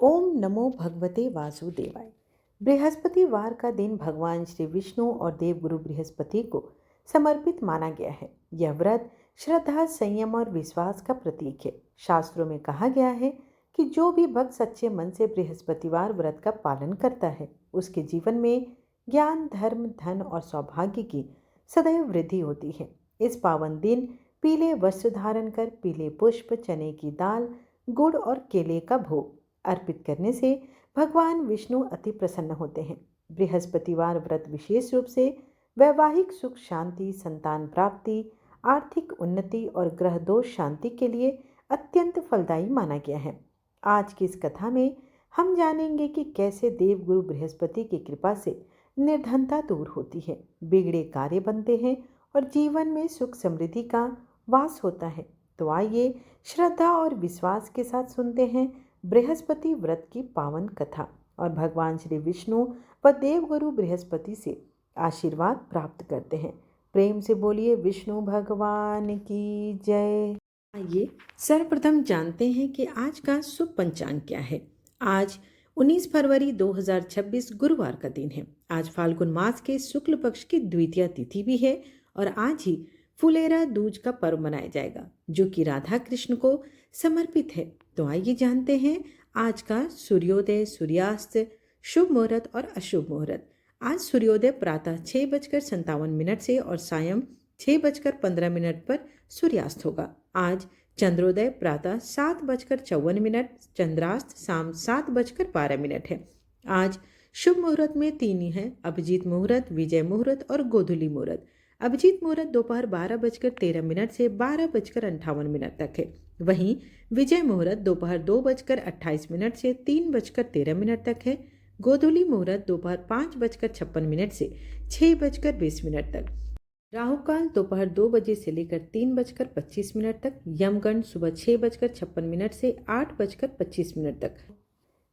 ओम नमो भगवते वासुदेवाय। बृहस्पतिवार का दिन भगवान श्री विष्णु और देवगुरु बृहस्पति को समर्पित माना गया है। यह व्रत श्रद्धा, संयम और विश्वास का प्रतीक है। शास्त्रों में कहा गया है कि जो भी भक्त सच्चे मन से बृहस्पतिवार व्रत का पालन करता है, उसके जीवन में ज्ञान, धर्म, धन और सौभाग्य की सदैव वृद्धि होती है। इस पावन दिन पीले वस्त्र धारण कर पीले पुष्प, चने की दाल, गुड़ और केले का भोग अर्पित करने से भगवान विष्णु अति प्रसन्न होते हैं। बृहस्पतिवार व्रत विशेष रूप से वैवाहिक सुख, शांति, संतान प्राप्ति, आर्थिक उन्नति और ग्रह दोष शांति के लिए अत्यंत फलदायी माना गया है। आज की इस कथा में हम जानेंगे कि कैसे देवगुरु बृहस्पति की कृपा से निर्धनता दूर होती है, बिगड़े कार्य बनते हैं और जीवन में सुख समृद्धि का वास होता है। तो आइए श्रद्धा और विश्वास के साथ सुनते हैं बृहस्पति व्रत की पावन कथा और भगवान श्री विष्णु व देवगुरु बृहस्पति से आशीर्वाद प्राप्त करते हैं। प्रेम से बोलिए विष्णु भगवान की जय। आइए सर्वप्रथम जानते हैं कि आज का शुभ पंचांग क्या है। आज 19 फरवरी 2026 गुरुवार का दिन है। आज फाल्गुन मास के शुक्ल पक्ष की द्वितीया तिथि भी है और आज ही फुलेरा दूज का पर्व मनाया जाएगा, जो कि राधा कृष्ण को समर्पित है। तो आइए जानते हैं आज का सूर्योदय, सूर्यास्त, शुभ मुहूर्त और अशुभ मुहूर्त। आज सूर्योदय प्रातः 6:57 से और सायं 6:15 पर सूर्यास्त होगा। आज चंद्रोदय प्रातः 7:54, चंद्रास्त शाम 7:12 है। आज शुभ मुहूर्त में तीन ही है: अभिजीत मुहूर्त, विजय मुहूर्त और गोधूली मुहूर्त। अभिजीत मुहूर्त दोपहर 12:13 से 12:58 तक है। वहीं विजय मुहूर्त दोपहर 2:28 से 3:13 तक है। गोधूली मुहूर्त दोपहर 5:56 से 6:20 तक। राहु काल दोपहर 2 बजे से लेकर 3:25 तक। यमगंड सुबह 6:56 से 8:25 तक।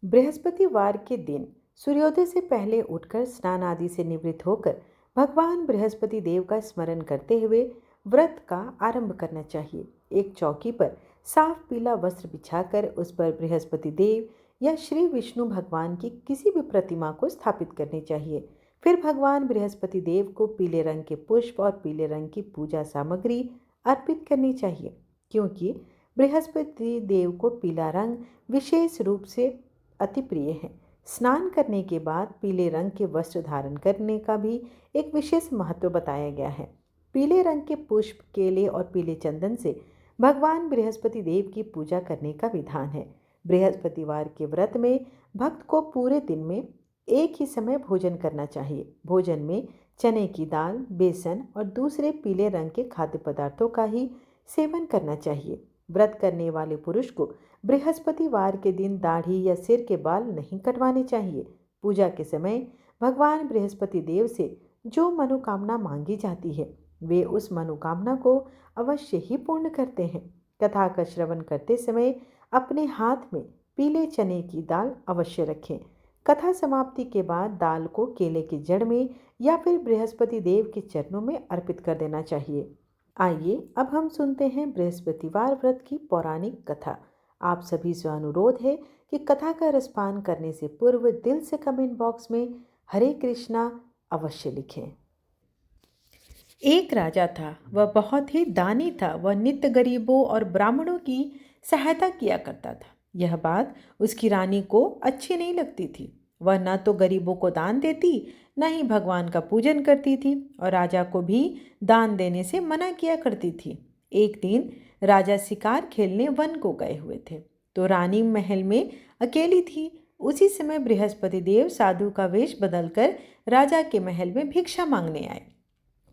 बृहस्पतिवार के दिन सूर्योदय से पहले उठकर स्नान आदि से निवृत्त होकर भगवान बृहस्पति देव का स्मरण करते हुए व्रत का आरंभ करना चाहिए। एक चौकी पर साफ पीला वस्त्र बिछाकर उस पर बृहस्पति देव या श्री विष्णु भगवान की किसी भी प्रतिमा को स्थापित करनी चाहिए। फिर भगवान बृहस्पति देव को पीले रंग के पुष्प और पीले रंग की पूजा सामग्री अर्पित करनी चाहिए, क्योंकि बृहस्पति देव को पीला रंग विशेष रूप से अति प्रिय है। स्नान करने के बाद पीले रंग के वस्त्र धारण करने का भी एक विशेष महत्व बताया गया है। पीले रंग के पुष्प, केले और पीले चंदन से भगवान बृहस्पति देव की पूजा करने का विधान है। बृहस्पतिवार के व्रत में भक्त को पूरे दिन में एक ही समय भोजन करना चाहिए। भोजन में चने की दाल, बेसन और दूसरे पीले रंग के खाद्य पदार्थों का ही सेवन करना चाहिए। व्रत करने वाले पुरुष को बृहस्पतिवार के दिन दाढ़ी या सिर के बाल नहीं कटवाने चाहिए। पूजा के समय भगवान बृहस्पति देव से जो मनोकामना मांगी जाती है, वे उस मनोकामना को अवश्य ही पूर्ण करते हैं। कथा का श्रवण करते समय अपने हाथ में पीले चने की दाल अवश्य रखें। कथा समाप्ति के बाद दाल को केले की जड़ में या फिर बृहस्पति देव के चरणों में अर्पित कर देना चाहिए। आइए अब हम सुनते हैं बृहस्पतिवार व्रत की पौराणिक कथा। आप सभी से अनुरोध है कि कथा का रसपान करने से पूर्व दिल से कमेंट बॉक्स में हरे कृष्णा अवश्य लिखें। एक राजा था, वह बहुत ही दानी था। वह नित्य गरीबों और ब्राह्मणों की सहायता किया करता था। यह बात उसकी रानी को अच्छी नहीं लगती थी। वह न तो गरीबों को दान देती, न ही भगवान का पूजन करती थी और राजा को भी दान देने से मना किया करती थी। एक दिन राजा शिकार खेलने वन को गए हुए थे, तो रानी महल में अकेली थी। उसी समय बृहस्पति देव साधु का वेश बदलकर राजा के महल में भिक्षा मांगने आए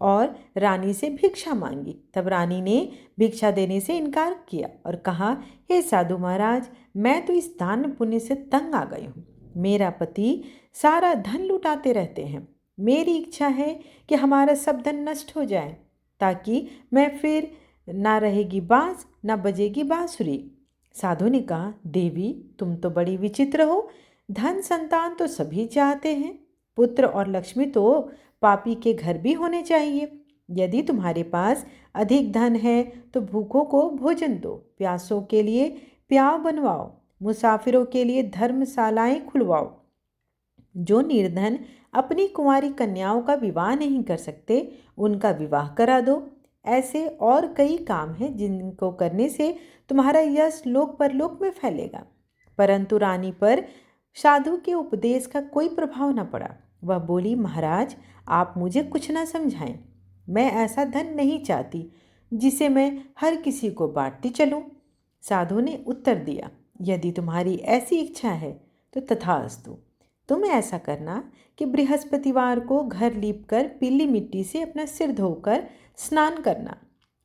और रानी से भिक्षा मांगी। तब रानी ने भिक्षा देने से इनकार किया और कहा, हे साधु महाराज, मैं तो इस दान पुण्य से तंग आ गई हूँ। मेरा पति सारा धन लुटाते रहते हैं। मेरी इच्छा है कि हमारा सब धन नष्ट हो जाए, ताकि मैं फिर ना रहेगी बांस, ना बजेगी बांसुरी। साधु ने कहा, देवी, तुम तो बड़ी विचित्र हो। धन संतान तो सभी चाहते हैं, पुत्र और लक्ष्मी तो पापी के घर भी होने चाहिए। यदि तुम्हारे पास अधिक धन है तो भूखों को भोजन दो, प्यासों के लिए प्याव बनवाओ, मुसाफिरों के लिए धर्मशालाएं खुलवाओ। जो निर्धन अपनी कुंवारी कन्याओं का विवाह नहीं कर सकते, उनका विवाह करा दो। ऐसे और कई काम हैं जिनको करने से तुम्हारा यश लोक परलोक में फैलेगा। परंतु रानी पर साधु के उपदेश का कोई प्रभाव न पड़ा। वह बोली, महाराज, आप मुझे कुछ ना समझाएं। मैं ऐसा धन नहीं चाहती जिसे मैं हर किसी को बांटती चलूं। साधु ने उत्तर दिया, यदि तुम्हारी ऐसी इच्छा है तो तथास्तु। तुम ऐसा करना कि बृहस्पतिवार को घर लीपकर पीली मिट्टी से अपना सिर धोकर स्नान करना,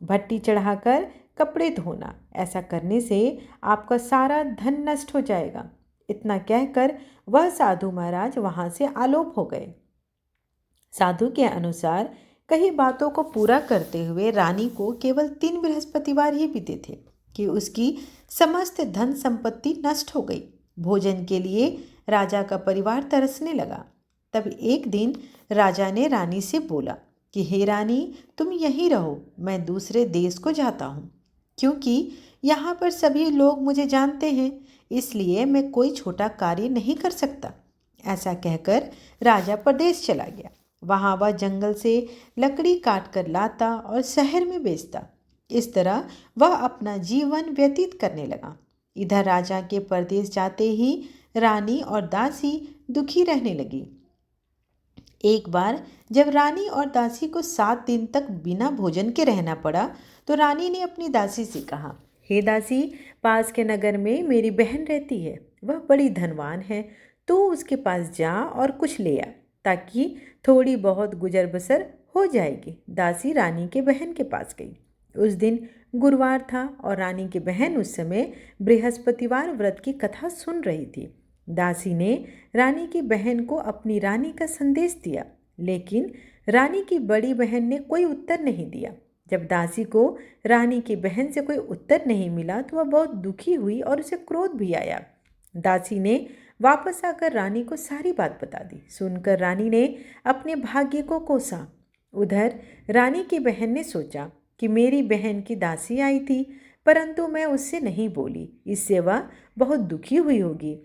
भट्टी चढ़ाकर कपड़े धोना। ऐसा करने से आपका सारा धन नष्ट हो जाएगा। इतना कहकर वह साधु महाराज वहां से आलोप हो गए। साधु के अनुसार कई बातों को पूरा करते हुए रानी को केवल 3 बृहस्पतिवार ही बीते थे कि उसकी समस्त धन संपत्ति नष्ट हो गई। भोजन के लिए राजा का परिवार तरसने लगा। तब एक दिन राजा ने रानी से बोला कि हे रानी, तुम यहीं रहो, मैं दूसरे देश को जाता हूँ, क्योंकि यहाँ पर सभी लोग मुझे जानते हैं, इसलिए मैं कोई छोटा कार्य नहीं कर सकता। ऐसा कहकर राजा प्रदेश चला गया। वहाँ वह जंगल से लकड़ी काट कर लाता और शहर में बेचता। इस तरह वह अपना जीवन व्यतीत करने लगा। इधर राजा के परदेश जाते ही रानी और दासी दुखी रहने लगी। एक बार जब रानी और दासी को 7 दिन तक बिना भोजन के रहना पड़ा, तो रानी ने अपनी दासी से कहा, हे दासी, पास के नगर में मेरी बहन रहती है, वह बड़ी धनवान है, तो उसके पास जा और कुछ ले आ, ताकि थोड़ी बहुत गुजर बसर हो जाएगी। दासी रानी के बहन के पास गई। उस दिन गुरुवार था और रानी की बहन उस समय बृहस्पतिवार व्रत की कथा सुन रही थी। दासी ने रानी की बहन को अपनी रानी का संदेश दिया, लेकिन रानी की बड़ी बहन ने कोई उत्तर नहीं दिया। जब दासी को रानी की बहन से कोई उत्तर नहीं मिला तो वह बहुत दुखी हुई और उसे क्रोध भी आया। दासी ने वापस आकर रानी को सारी बात बता दी। सुनकर रानी ने अपने भाग्य को कोसा। उधर रानी की बहन ने सोचा कि मेरी बहन की दासी आई थी, परंतु मैं उससे नहीं बोली, इससे वह बहुत दुखी हुई होगी।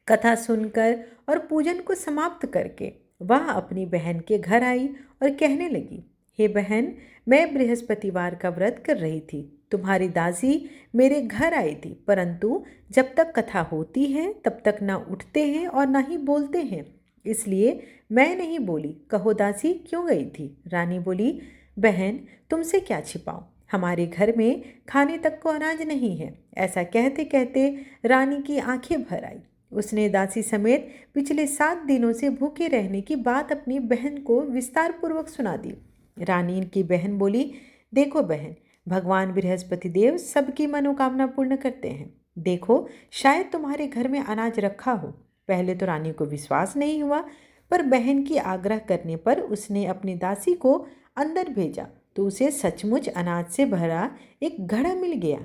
कथा सुनकर और पूजन को समाप्त करके वह अपनी बहन के घर आई और कहने लगी, हे बहन, मैं बृहस्पतिवार का व्रत कर रही थी। तुम्हारी दासी मेरे घर आई थी, परंतु जब तक कथा होती है तब तक ना उठते हैं और ना ही बोलते हैं, इसलिए मैं नहीं बोली। कहो दासी, क्यों गई थी? रानी बोली, बहन, तुमसे क्या छिपाऊं, हमारे घर में खाने तक को अनाज नहीं है। ऐसा कहते कहते रानी की आंखें भर आई। उसने दासी समेत पिछले 7 दिनों से भूखे रहने की बात अपनी बहन को विस्तार पूर्वक सुना दी। रानी की बहन बोली, देखो बहन, भगवान बृहस्पति देव सबकी मनोकामना पूर्ण करते हैं। देखो, शायद तुम्हारे घर में अनाज रखा हो। पहले तो रानी को विश्वास नहीं हुआ, पर बहन की आग्रह करने पर उसने अपनी दासी को अंदर भेजा तो उसे सचमुच अनाज से भरा एक घड़ा मिल गया।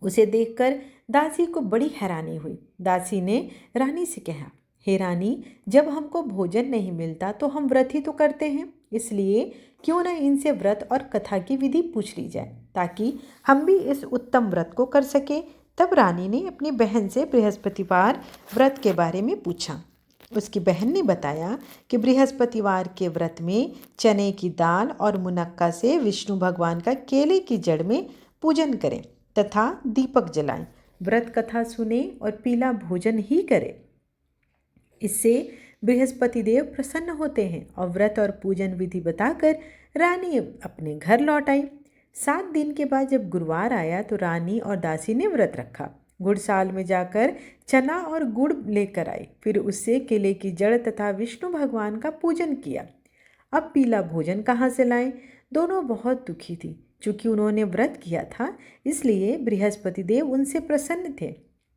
उसे देखकर दासी को बड़ी हैरानी हुई। दासी ने रानी से कहा, हे रानी, जब हमको भोजन नहीं मिलता तो हम व्रत ही तो करते हैं, इसलिए क्यों न इनसे व्रत और कथा की विधि पूछ ली जाए, ताकि हम भी इस उत्तम व्रत को कर सके। तब रानी ने अपनी बहन से बृहस्पतिवार व्रत के बारे में पूछा। उसकी बहन ने बताया कि बृहस्पतिवार के व्रत में चने की दाल और मुनक्का से विष्णु भगवान का केले की जड़ में पूजन करें तथा दीपक जलाएं, व्रत कथा सुने और पीला भोजन ही करें। इससे बृहस्पति देव प्रसन्न होते हैं। और व्रत और पूजन विधि बताकर रानी अपने घर लौट आई। 7 दिन के बाद जब गुरुवार आया तो रानी और दासी ने व्रत रखा। गुड़साल में जाकर चना और गुड़ लेकर आई, फिर उससे केले की जड़ तथा विष्णु भगवान का पूजन किया। अब पीला भोजन कहाँ से लाएं? दोनों बहुत दुखी थी। चूंकि उन्होंने व्रत किया था, इसलिए बृहस्पति देव उनसे प्रसन्न थे।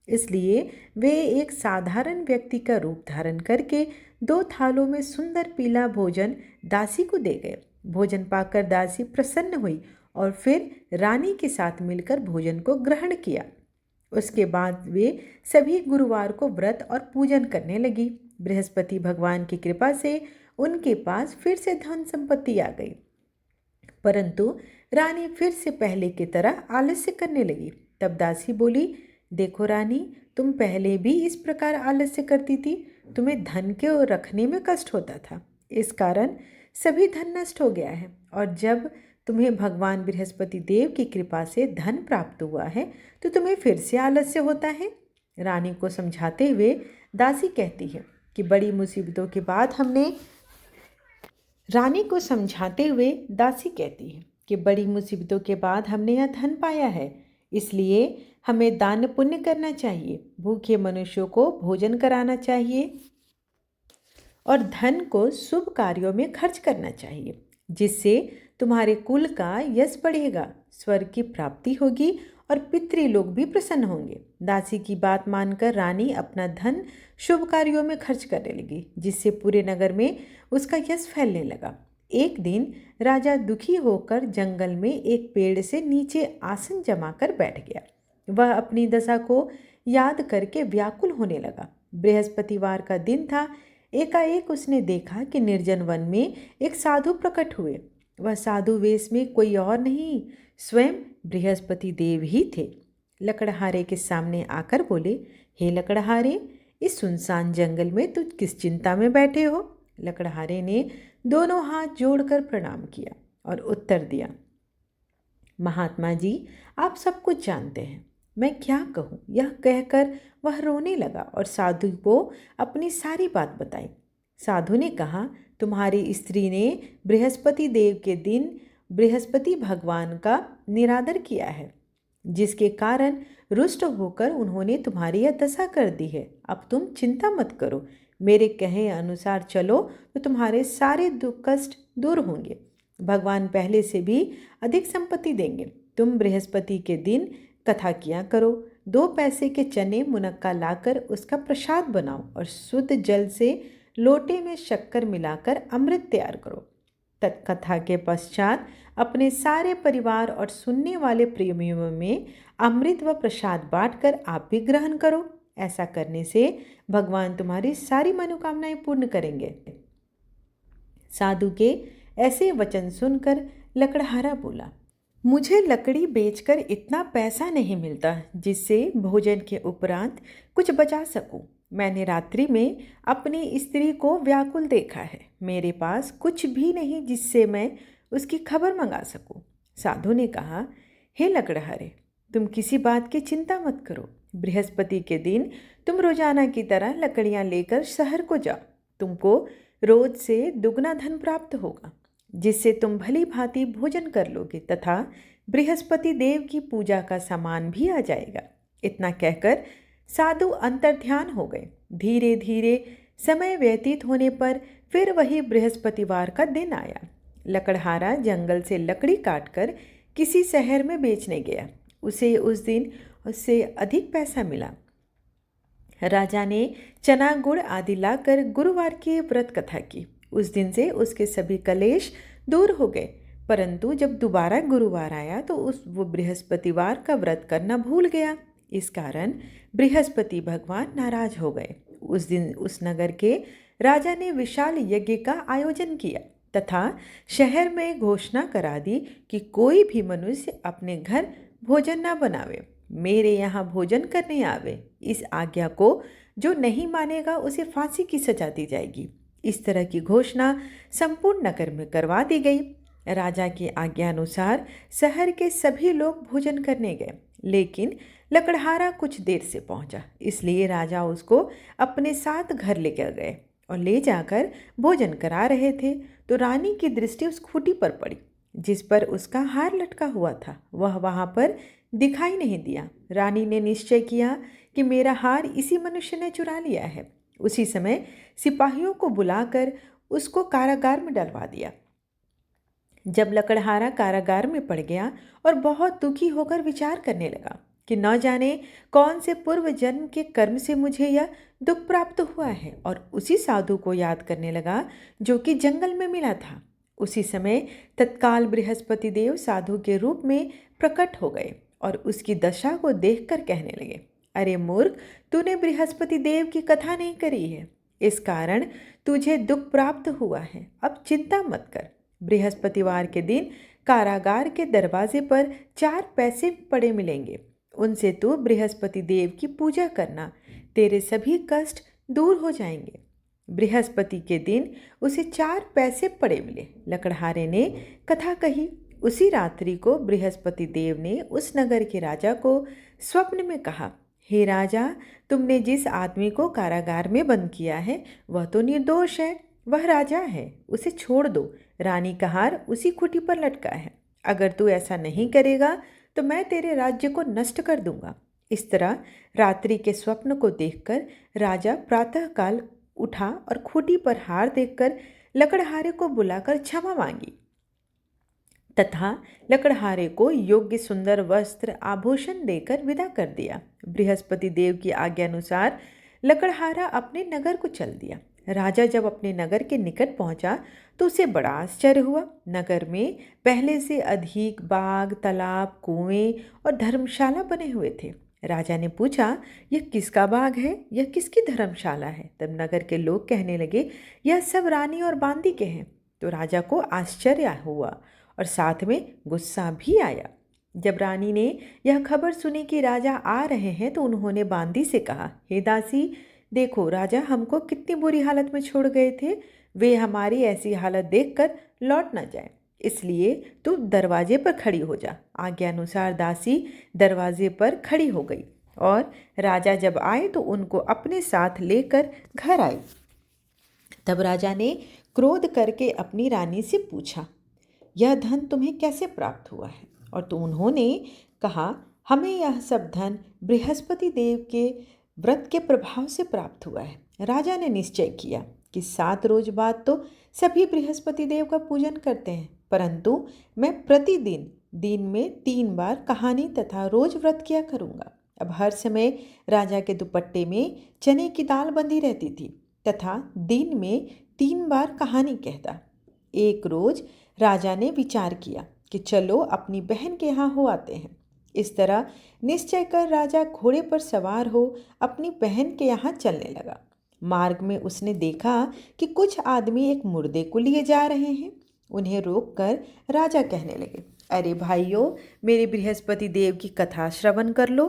इसलिए वे एक साधारण व्यक्ति का रूप धारण करके 2 थालों में सुंदर पीला भोजन दासी को दे गए। भोजन पाकर दासी प्रसन्न हुई और फिर रानी के साथ मिलकर भोजन को ग्रहण किया। उसके बाद वे सभी गुरुवार को व्रत और पूजन करने लगी। बृहस्पति भगवान की कृपा से उनके पास फिर से धन संपत्ति आ गई, परंतु रानी फिर से पहले की तरह आलस्य करने लगी। तब दासी बोली, देखो रानी, तुम पहले भी इस प्रकार आलस्य करती थी। तुम्हें धन के रखने में कष्ट होता था, इस कारण सभी धन नष्ट हो गया है। और जब तुम्हें भगवान बृहस्पति देव की कृपा से धन प्राप्त हुआ है तो तुम्हें फिर से आलस्य होता है। रानी को समझाते हुए दासी कहती है कि बड़ी मुसीबतों के बाद हमने रानी को समझाते हुए दासी कहती है कि बड़ी मुसीबतों के बाद हमने यह धन पाया है, इसलिए हमें दान पुण्य करना चाहिए, भूखे मनुष्यों को भोजन कराना चाहिए और धन को शुभ कार्यों में खर्च करना चाहिए, जिससे तुम्हारे कुल का यश बढ़ेगा, स्वर्ग की प्राप्ति होगी और पितृलोक भी प्रसन्न होंगे। दासी की बात मानकर रानी अपना धन शुभ कार्यों में खर्च करने लगी, जिससे पूरे नगर में उसका यश फैलने लगा। एक दिन राजा दुखी होकर जंगल में एक पेड़ से नीचे आसन जमाकर बैठ गया। वह अपनी दशा को याद करके व्याकुल होने लगा। बृहस्पतिवार का दिन था। एकाएक उसने देखा कि निर्जन वन में एक साधु प्रकट हुए। वह साधु वेश में कोई और नहीं, स्वयं बृहस्पति देव ही थे। लकड़हारे के सामने आकर बोले, हे लकड़हारे, इस सुनसान जंगल में तुझ किस चिंता में बैठे हो? लकड़हारे ने दोनों हाथ जोड़कर प्रणाम किया और उत्तर दिया, महात्मा जी, आप सब कुछ जानते हैं, मैं क्या कहूँ। यह कहकर वह रोने लगा और साधु को अपनी सारी बात बताई। साधु ने कहा, तुम्हारी स्त्री ने बृहस्पति देव के दिन बृहस्पति भगवान का निरादर किया है, जिसके कारण रुष्ट होकर उन्होंने तुम्हारी यह दशा कर दी है। अब तुम चिंता मत करो, मेरे कहे अनुसार चलो तो तुम्हारे सारे दुख कष्ट दूर होंगे। भगवान पहले से भी अधिक संपत्ति देंगे। तुम बृहस्पति के दिन कथा किया करो। 2 पैसे के चने मुनक्का लाकर उसका प्रसाद बनाओ और शुद्ध जल से लोटे में शक्कर मिलाकर अमृत तैयार करो। तत्कथा के पश्चात अपने सारे परिवार और सुनने वाले प्रेमियों में अमृत व प्रसाद बांटकर आप भी ग्रहण करो। ऐसा करने से भगवान तुम्हारी सारी मनोकामनाएं पूर्ण करेंगे। साधु के ऐसे वचन सुनकर लकड़हारा बोला, मुझे लकड़ी बेचकर इतना पैसा नहीं मिलता जिससे भोजन के उपरांत कुछ बचा सकूं। मैंने रात्रि में अपनी स्त्री को व्याकुल देखा है। मेरे पास कुछ भी नहीं जिससे मैं उसकी खबर मंगा सकूं। साधु ने कहा, हे लकड़हारे, तुम किसी बात की चिंता मत करो। बृहस्पति के दिन तुम रोजाना की तरह लकड़ियां लेकर शहर को जाओ। तुमको रोज से दुगना धन प्राप्त होगा, जिससे तुम भली भांति भोजन कर लोगे तथा बृहस्पति देव की पूजा का सामान भी आ जाएगा। इतना कहकर साधु अंतर्ध्यान हो गए। धीरे धीरे समय व्यतीत होने पर फिर वही बृहस्पतिवार का दिन आया। लकड़हारा जंगल से लकड़ी काटकर किसी शहर में बेचने गया। उसे उस दिन उससे अधिक पैसा मिला। राजा ने चना गुड़ आदि लाकर गुरुवार की व्रत कथा की। उस दिन से उसके सभी कलेश दूर हो गए। परंतु जब दोबारा गुरुवार आया तो वो बृहस्पतिवार का व्रत करना भूल गया। इस कारण बृहस्पति भगवान नाराज हो गए। उस दिन उस नगर के राजा ने विशाल यज्ञ का आयोजन किया तथा शहर में घोषणा करा दी कि कोई भी मनुष्य अपने घर भोजन न बनावे, मेरे यहाँ भोजन करने आवे। इस आज्ञा को जो नहीं मानेगा उसे फांसी की सजा दी जाएगी। इस तरह की घोषणा संपूर्ण नगर में करवा दी गई। राजा की आज्ञा अनुसार शहर के सभी लोग भोजन करने गए, लेकिन लकड़हारा कुछ देर से पहुंचा, इसलिए राजा उसको अपने साथ घर लेकर गए और ले जाकर भोजन करा रहे थे तो रानी की दृष्टि उस खूंटी पर पड़ी जिस पर उसका हार लटका हुआ था। वह वहां पर दिखाई नहीं दिया। रानी ने निश्चय किया कि मेरा हार इसी मनुष्य ने चुरा लिया है। उसी समय सिपाहियों को बुलाकर उसको कारागार में डलवा दिया। जब लकड़हारा कारागार में पड़ गया और बहुत दुखी होकर विचार करने लगा कि न जाने कौन से पूर्व जन्म के कर्म से मुझे यह दुख प्राप्त हुआ है, और उसी साधु को याद करने लगा जो कि जंगल में मिला था। उसी समय तत्काल बृहस्पति देव साधु के रूप में प्रकट हो गए और उसकी दशा को देखकर कहने लगे, अरे मूर्ख, तूने बृहस्पति देव की कथा नहीं करी है, इस कारण तुझे दुख प्राप्त हुआ है। अब चिंता मत कर। बृहस्पतिवार के दिन कारागार के दरवाजे पर 4 पैसे पड़े मिलेंगे उनसे तू बृहस्पति देव की पूजा करना, तेरे सभी कष्ट दूर हो जाएंगे। बृहस्पति के दिन उसे 4 पैसे पड़े मिले। लकड़हारे ने कथा कही। उसी रात्रि को बृहस्पति देव ने उस नगर के राजा को स्वप्न में कहा, हे राजा, तुमने जिस आदमी को कारागार में बंद किया है वह तो निर्दोष है, वह राजा है, उसे छोड़ दो। रानी का हार उसी खूंटी पर लटका है। अगर तू ऐसा नहीं करेगा तो मैं तेरे राज्य को नष्ट कर दूंगा। इस तरह रात्रि के स्वप्न को देखकर राजा प्रातःकाल उठा और खूंटी पर हार देखकर लकड़हारे को बुलाकर क्षमा मांगी तथा लकड़हारे को योग्य सुंदर वस्त्र आभूषण देकर विदा कर दिया। बृहस्पति देव की आज्ञा अनुसार लकड़हारा अपने नगर को चल दिया। राजा जब अपने नगर के निकट पहुंचा तो उसे बड़ा आश्चर्य हुआ। नगर में पहले से अधिक बाग, तालाब, कुएं और धर्मशाला बने हुए थे। राजा ने पूछा, यह किसका बाग है, यह किसकी धर्मशाला है? तब नगर के लोग कहने लगे, यह सब रानी और बांदी के हैं। तो राजा को आश्चर्य हुआ और साथ में गुस्सा भी आया। जब रानी ने यह खबर सुनी कि राजा आ रहे हैं तो उन्होंने बांदी से कहा, हे दासी, देखो राजा हमको कितनी बुरी हालत में छोड़ गए थे, वे हमारी ऐसी हालत देखकर लौट न जाए, इसलिए तू दरवाजे पर खड़ी हो जा। आज्ञा अनुसार दासी दरवाजे पर खड़ी हो गई और राजा जब आए तो उनको अपने साथ लेकर घर आई। तब राजा ने क्रोध करके अपनी रानी से पूछा, यह धन तुम्हें कैसे प्राप्त हुआ है? और तो उन्होंने कहा, हमें यह सब धन बृहस्पति देव के व्रत के प्रभाव से प्राप्त हुआ है। राजा ने निश्चय किया कि 7 रोज बाद तो सभी बृहस्पति देव का पूजन करते हैं, परंतु मैं प्रतिदिन दिन में 3 बार कहानी तथा रोज व्रत किया करूँगा। अब हर समय राजा के दुपट्टे में चने की दाल बंधी रहती थी तथा दिन में 3 बार कहानी कहता। एक रोज राजा ने विचार किया कि चलो अपनी बहन के यहाँ हो आते हैं। इस तरह निश्चय कर राजा घोड़े पर सवार हो अपनी बहन के यहाँ चलने लगा। मार्ग में उसने देखा कि कुछ आदमी एक मुर्दे को लिए जा रहे हैं। उन्हें रोककर राजा कहने लगे, अरे भाइयों, मेरे बृहस्पति देव की कथा श्रवण कर लो।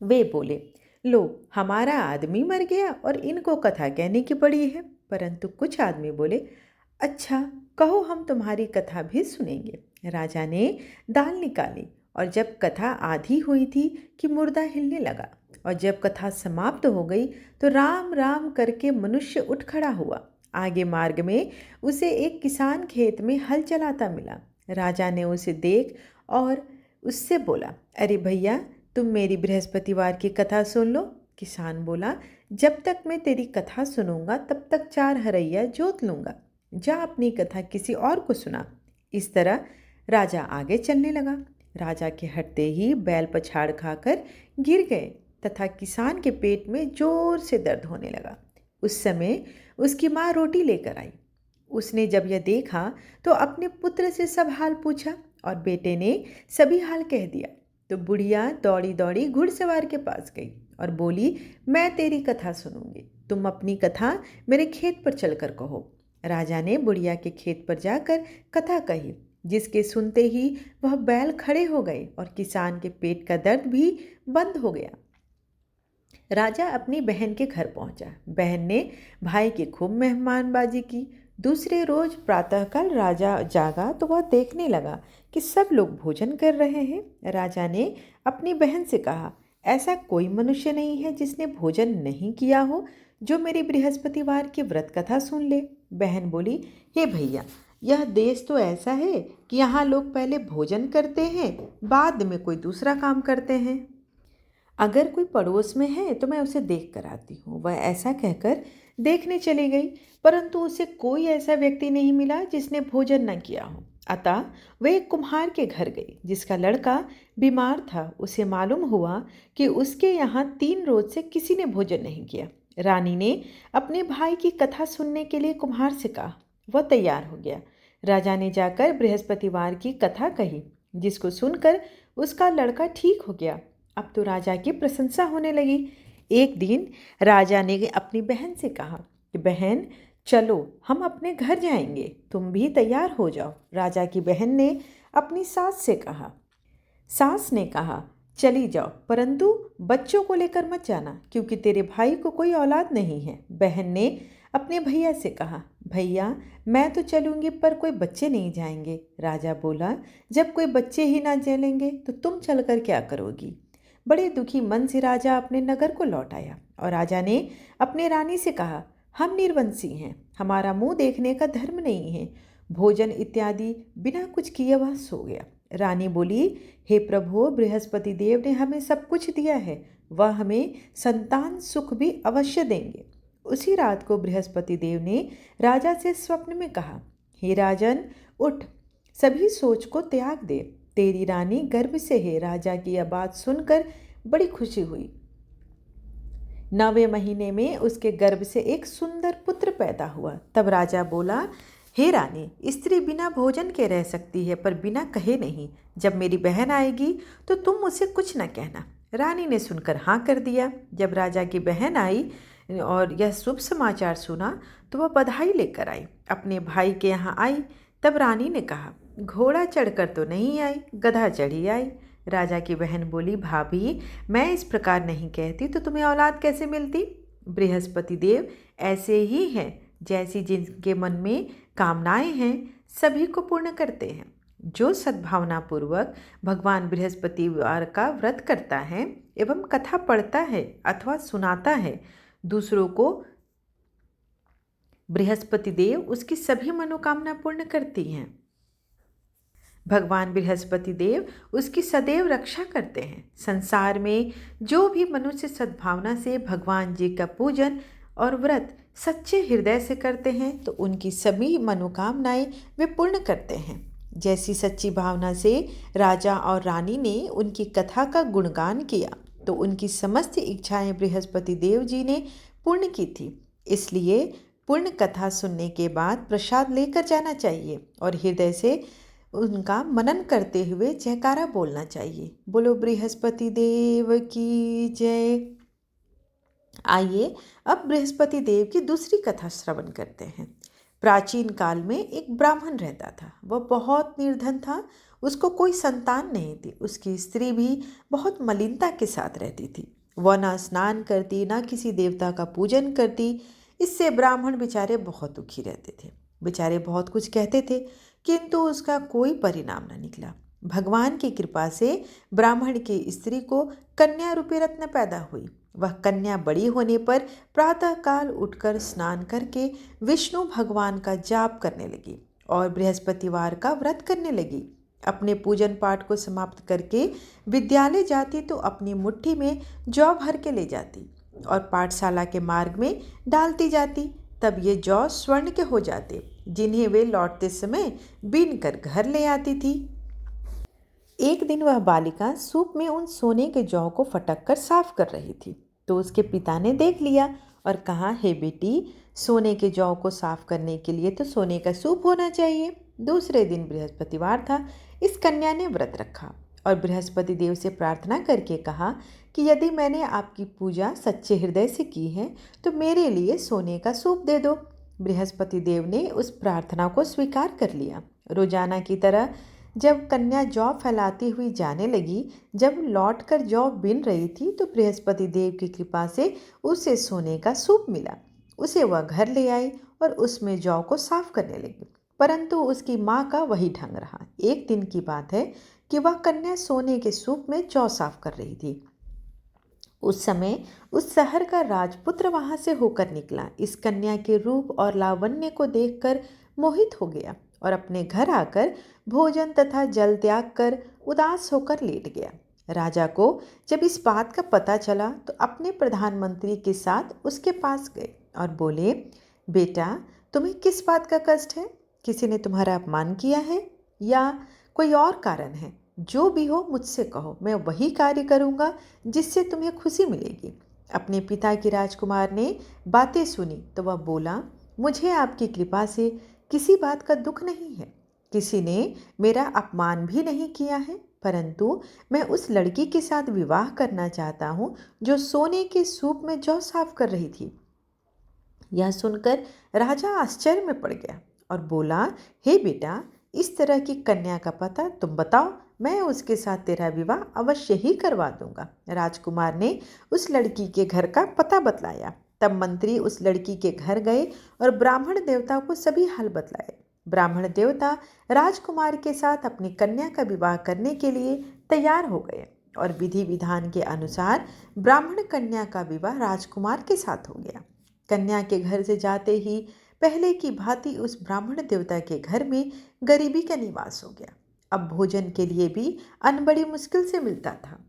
वे बोले, लो, हमारा आदमी मर गया और इनको कथा कहने की पड़ी है। परंतु कुछ आदमी बोले, अच्छा, कहो, हम तुम्हारी कथा भी सुनेंगे। राजा ने दाल निकाली और जब कथा आधी हुई थी कि मुर्दा हिलने लगा और जब कथा समाप्त हो गई तो राम राम करके मनुष्य उठ खड़ा हुआ। आगे मार्ग में उसे एक किसान खेत में हल चलाता मिला। राजा ने उसे देख और उससे बोला, अरे भैया, तुम मेरी बृहस्पतिवार की कथा सुन लो। किसान बोला, जब तक मैं तेरी कथा सुनूंगा तब तक 4 हरैया जोत लूँगा, जा अपनी कथा किसी और को सुना। इस तरह राजा आगे चलने लगा। राजा के हटते ही बैल पछाड़ खाकर गिर गए तथा किसान के पेट में जोर से दर्द होने लगा। उस समय उसकी माँ रोटी लेकर आई। उसने जब यह देखा तो अपने पुत्र से सब हाल पूछा और बेटे ने सभी हाल कह दिया। तो बुढ़िया दौड़ी दौड़ी घुड़सवार के पास गई और बोली, मैं तेरी कथा सुनूंगी, तुम अपनी कथा मेरे खेत पर चलकर कहो। राजा ने बुढ़िया के खेत पर जाकर कथा कही, जिसके सुनते ही वह बैल खड़े हो गए और किसान के पेट का दर्द भी बंद हो गया। राजा अपनी बहन के घर पहुंचा। बहन ने भाई की खूब मेहमानबाजी की। दूसरे रोज प्रातःकाल राजा जागा तो वह देखने लगा कि सब लोग भोजन कर रहे हैं। राजा ने अपनी बहन से कहा, ऐसा कोई मनुष्य नहीं है जिसने भोजन नहीं किया हो जो मेरी बृहस्पतिवार की व्रत कथा सुन ले। बहन बोली, हे भैया, यह देश तो ऐसा है कि यहाँ लोग पहले भोजन करते हैं, बाद में कोई दूसरा काम करते हैं। अगर कोई पड़ोस में है तो मैं उसे देख कर आती हूँ। वह ऐसा कहकर देखने चली गई, परंतु उसे कोई ऐसा व्यक्ति नहीं मिला जिसने भोजन न किया हो। अतः वह एक कुम्हार के घर गई जिसका लड़का बीमार था। उसे मालूम हुआ कि उसके यहाँ 3 रोज से किसी ने भोजन नहीं किया। रानी ने अपने भाई की कथा सुनने के लिए कुम्हार से कहा। वह तैयार हो गया। राजा ने जाकर बृहस्पतिवार की कथा कही, जिसको सुनकर उसका लड़का ठीक हो गया। अब तो राजा की प्रशंसा होने लगी। एक दिन राजा ने अपनी बहन से कहा कि बहन, चलो हम अपने घर जाएंगे, तुम भी तैयार हो जाओ। राजा की बहन ने अपनी सास से कहा। सास ने कहा, चली जाओ, परंतु बच्चों को लेकर मत जाना, क्योंकि तेरे भाई को कोई औलाद नहीं है। बहन ने अपने भैया से कहा, भैया मैं तो चलूंगी पर कोई बच्चे नहीं जाएंगे। राजा बोला, जब कोई बच्चे ही ना चलेंगे तो तुम चलकर क्या करोगी। बड़े दुखी मन से राजा अपने नगर को लौट आया और राजा ने अपने रानी से कहा, हम निर्वंशी हैं, हमारा मुंह देखने का धर्म नहीं है। भोजन इत्यादि बिना कुछ किए वह सो गया। रानी बोली, हे प्रभु, बृहस्पति देव ने हमें सब कुछ दिया है, वह हमें संतान सुख भी अवश्य देंगे। उसी रात को बृहस्पति देव ने राजा से स्वप्न में कहा, हे राजन, उठ, सभी सोच को त्याग दे, तेरी रानी गर्भ से है। राजा की यह बात सुनकर बड़ी खुशी हुई। 9वें महीने में उसके गर्भ से एक सुंदर पुत्र पैदा हुआ। तब राजा बोला, हे रानी, स्त्री बिना भोजन के रह सकती है पर बिना कहे नहीं। जब मेरी बहन आएगी तो तुम उसे कुछ न कहना। रानी ने सुनकर हाँ कर दिया। जब राजा की बहन आई और यह शुभ समाचार सुना तो वह बधाई लेकर आई, अपने भाई के यहाँ आई। तब रानी ने कहा, घोड़ा चढ़कर तो नहीं आई, गधा चढ़ी आई। राजा की बहन बोली, भाभी, मैं इस प्रकार नहीं कहती तो तुम्हें औलाद कैसे मिलती। बृहस्पति देव ऐसे ही हैं, जैसी जिनके मन में कामनाएं हैं सभी को पूर्ण करते हैं। जो सद्भावना पूर्वक भगवान बृहस्पतिवार का व्रत करता है एवं कथा पढ़ता है अथवा सुनाता है दूसरों को, बृहस्पति देव उसकी सभी मनोकामना पूर्ण करती हैं। भगवान बृहस्पति देव उसकी सदैव रक्षा करते हैं। संसार में जो भी मनुष्य सद्भावना से भगवान जी का पूजन और व्रत सच्चे हृदय से करते हैं तो उनकी सभी मनोकामनाएं वे पूर्ण करते हैं। जैसी सच्ची भावना से राजा और रानी ने उनकी कथा का गुणगान किया तो उनकी समस्त इच्छाएं बृहस्पति देव जी ने पूर्ण की थी। इसलिए पूर्ण कथा सुनने के बाद प्रसाद लेकर जाना चाहिए और हृदय से उनका मनन करते हुए जयकारा बोलना चाहिए। बोलो बृहस्पति देव की जय। आइए अब बृहस्पति देव की दूसरी कथा श्रवण करते हैं। प्राचीन काल में एक ब्राह्मण रहता था। वह बहुत निर्धन था, उसको कोई संतान नहीं थी। उसकी स्त्री भी बहुत मलिनता के साथ रहती थी। वह ना स्नान करती, ना किसी देवता का पूजन करती। इससे ब्राह्मण बेचारे बहुत दुखी रहते थे। बेचारे बहुत कुछ कहते थे किंतु उसका कोई परिणाम न निकला। भगवान की कृपा से ब्राह्मण की स्त्री को कन्या रूपी रत्न पैदा हुई। वह कन्या बड़ी होने पर प्रातःकाल उठकर स्नान करके विष्णु भगवान का जाप करने लगी और बृहस्पतिवार का व्रत करने लगी। अपने पूजन पाठ को समाप्त करके विद्यालय जाती तो अपनी मुट्ठी में जौ भर के ले जाती और पाठशाला के मार्ग में डालती जाती। तब ये जौ स्वर्ण के हो जाते, जिन्हें वे लौटते समय बीन कर घर ले आती थी। एक दिन वह बालिका सूप में उन सोने के जौ को फटक कर साफ कर रही थी तो उसके पिता ने देख लिया और कहा, हे बेटी, सोने के जौ को साफ करने के लिए तो सोने का सूप होना चाहिए। दूसरे दिन बृहस्पतिवार था। इस कन्या ने व्रत रखा और बृहस्पति देव से प्रार्थना करके कहा कि यदि मैंने आपकी पूजा सच्चे हृदय से की है तो मेरे लिए सोने का सूप दे दो। बृहस्पति देव ने उस प्रार्थना को स्वीकार कर लिया। रोजाना की तरह जब कन्या जौ फैलाती हुई जाने लगी, जब लौटकर जौ बिन रही थी तो बृहस्पति देव की कृपा से उसे सोने का सूप मिला। उसे वह घर ले आई और उसमें जौ को साफ करने लगी, परंतु उसकी माँ का वही ढंग रहा। एक दिन की बात है कि वह कन्या सोने के सूप में जौ साफ कर रही थी। उस समय उस शहर का राजपुत्र वहां से होकर निकला। इस कन्या के रूप और लावण्य को देखकर मोहित हो गया और अपने घर आकर भोजन तथा जल त्याग कर उदास होकर लेट गया। राजा को जब इस बात का पता चला तो अपने प्रधानमंत्री के साथ उसके पास गए और बोले, बेटा, तुम्हें किस बात का कष्ट है? किसी ने तुम्हारा अपमान किया है या कोई और कारण है? जो भी हो मुझसे कहो, मैं वही कार्य करूँगा जिससे तुम्हें खुशी मिलेगी। अपने पिता की राजकुमार ने बातें सुनी तो वह बोला, मुझे आपकी कृपा से किसी बात का दुख नहीं है। किसी ने मेरा अपमान भी नहीं किया है, परंतु मैं उस लड़की के साथ विवाह करना चाहता हूँ जो सोने के सूप में जौ साफ कर रही थी। यह सुनकर राजा आश्चर्य में पड़ गया और बोला, हे बेटा, इस तरह की कन्या का पता तुम बताओ, मैं उसके साथ तेरा विवाह अवश्य ही करवा दूंगा। राजकुमार ने उस लड़की के घर का पता बतलाया। तब मंत्री उस लड़की के घर गए और ब्राह्मण देवता को सभी हाल बतलाए। ब्राह्मण देवता राजकुमार के साथ अपनी कन्या का विवाह करने के लिए तैयार हो गए और विधि विधान के अनुसार ब्राह्मण कन्या का विवाह राजकुमार के साथ हो गया। कन्या के घर से जाते ही पहले की भांति उस ब्राह्मण देवता के घर में गरीबी का निवास हो गया। अब भोजन के लिए भी अन्न बड़ी मुश्किल से मिलता था।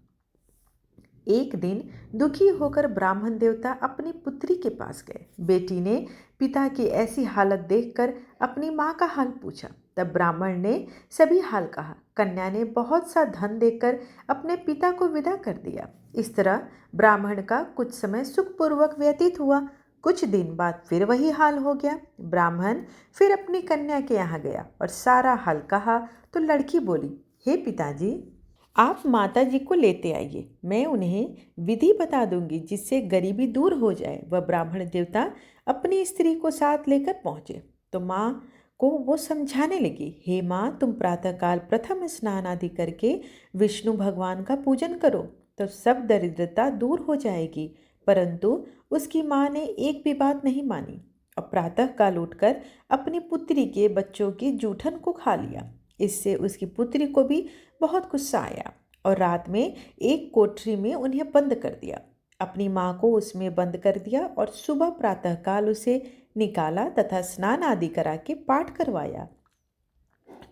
एक दिन दुखी होकर ब्राह्मण देवता अपनी पुत्री के पास गए। बेटी ने पिता की ऐसी हालत देखकर अपनी माँ का हाल पूछा। तब ब्राह्मण ने सभी हाल कहा। कन्या ने बहुत सा धन देकर अपने पिता को विदा कर दिया। इस तरह ब्राह्मण का कुछ समय सुखपूर्वक व्यतीत हुआ। कुछ दिन बाद फिर वही हाल हो गया। ब्राह्मण फिर अपनी कन्या के यहाँ गया और सारा हाल कहा तो लड़की बोली, हे पिताजी, आप माता जी को लेते आइए, मैं उन्हें विधि बता दूंगी जिससे गरीबी दूर हो जाए। वह ब्राह्मण देवता अपनी स्त्री को साथ लेकर पहुंचे तो माँ को वो समझाने लगी, हे माँ, तुम प्रातःकाल प्रथम स्नान आदि करके विष्णु भगवान का पूजन करो तो सब दरिद्रता दूर हो जाएगी। परंतु उसकी माँ ने एक भी बात नहीं मानी और प्रातःकाल उठकर अपनी पुत्री के बच्चों की जूठन को खा लिया। इससे उसकी पुत्री को भी बहुत गुस्सा आया और रात में एक कोठरी में उन्हें बंद कर दिया। अपनी माँ को उसमें बंद कर दिया और सुबह प्रातःकाल उसे निकाला तथा स्नान आदि करा के पाठ करवाया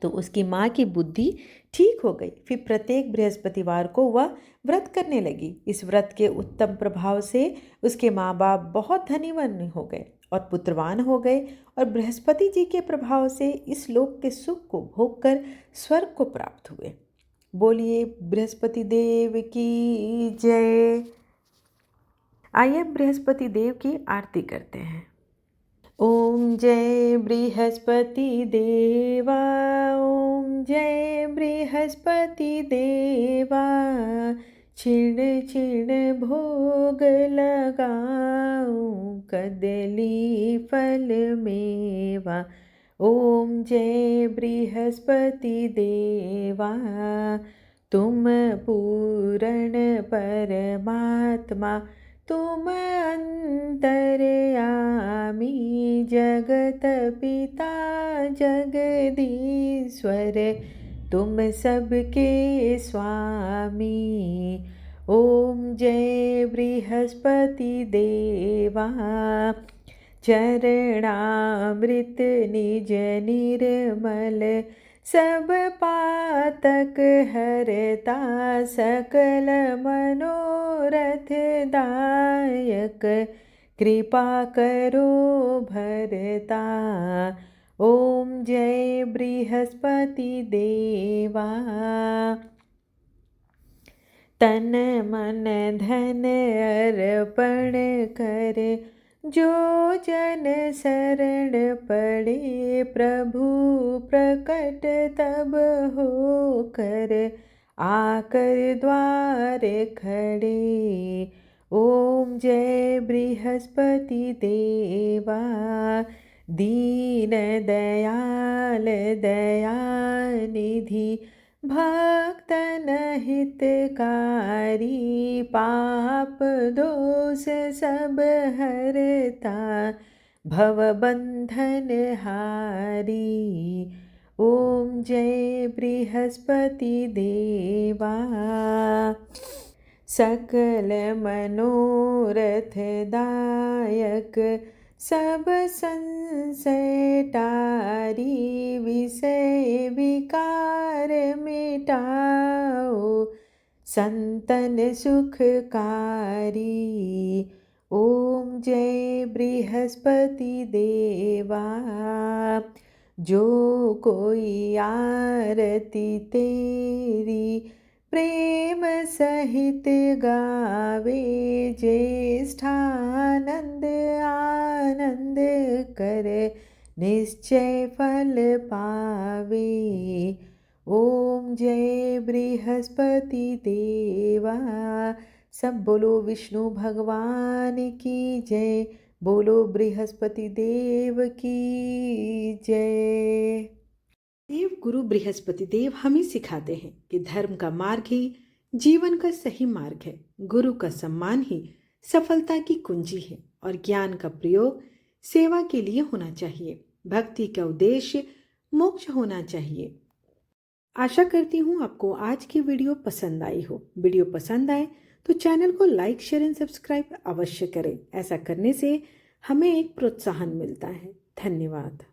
तो उसकी माँ की बुद्धि ठीक हो गई। फिर प्रत्येक बृहस्पतिवार को वह व्रत करने लगी। इस व्रत के उत्तम प्रभाव से उसके माँ बाप बहुत धनीवान हो गए और पुत्रवान हो गए और बृहस्पति जी के प्रभाव से इस लोक के सुख को भोग कर स्वर्ग को प्राप्त हुए। बोलिए बृहस्पति देव की जय। आइए बृहस्पति देव की आरती करते हैं। ओम जय बृहस्पति देवा, ओम जय बृहस्पति देवा, छिण छिण भोग लगाऊं कदली फल मेवा। ओम जय बृहस्पति देवा, तुम पूर्ण परमात्मा, तुम अंतर्यामी, जगत पिता जगदीश्वर, तुम सबके स्वामी। ओम जय बृहस्पति देवा, चरणामृत निज निर्मल, सब पातक हरता, सकल मनोरथ दायक, कृपा करो भरता। ओम जय बृहस्पति देवा, तन मन धन अर्पण कर, जो जन शरण पड़े, प्रभु प्रकट तब हो कर, आकर द्वार खड़े। ओम जय बृहस्पति देवा, दीन दयाल दयानिधि, भक्तन हितकारी, पाप दोष सब हरता, भवबंधन हारी। ओम जय बृहस्पति देवा, सकल मनोरथ दायक, सब संशय टारी, विषय विकार मिटाओ, संतन सुखकारी। ओम जय बृहस्पति देवा, जो कोई आरती तेरी प्रेम सहित गावे, ज्येष्ठानंद आनंद कर, निश्चय फल पावे। ओम जय बृहस्पति देवा। सब बोलो विष्णु भगवान की जय, बोलो बृहस्पति देव की जय। देव गुरु बृहस्पति देव हमें सिखाते हैं कि धर्म का मार्ग ही जीवन का सही मार्ग है। गुरु का सम्मान ही सफलता की कुंजी है और ज्ञान का प्रयोग सेवा के लिए होना चाहिए। भक्ति का उद्देश्य मोक्ष होना चाहिए। आशा करती हूँ आपको आज की वीडियो पसंद आई हो। वीडियो पसंद आए तो चैनल को लाइक, शेयर एंड सब्सक्राइब अवश्य करें। ऐसा करने से हमें एक प्रोत्साहन मिलता है। धन्यवाद।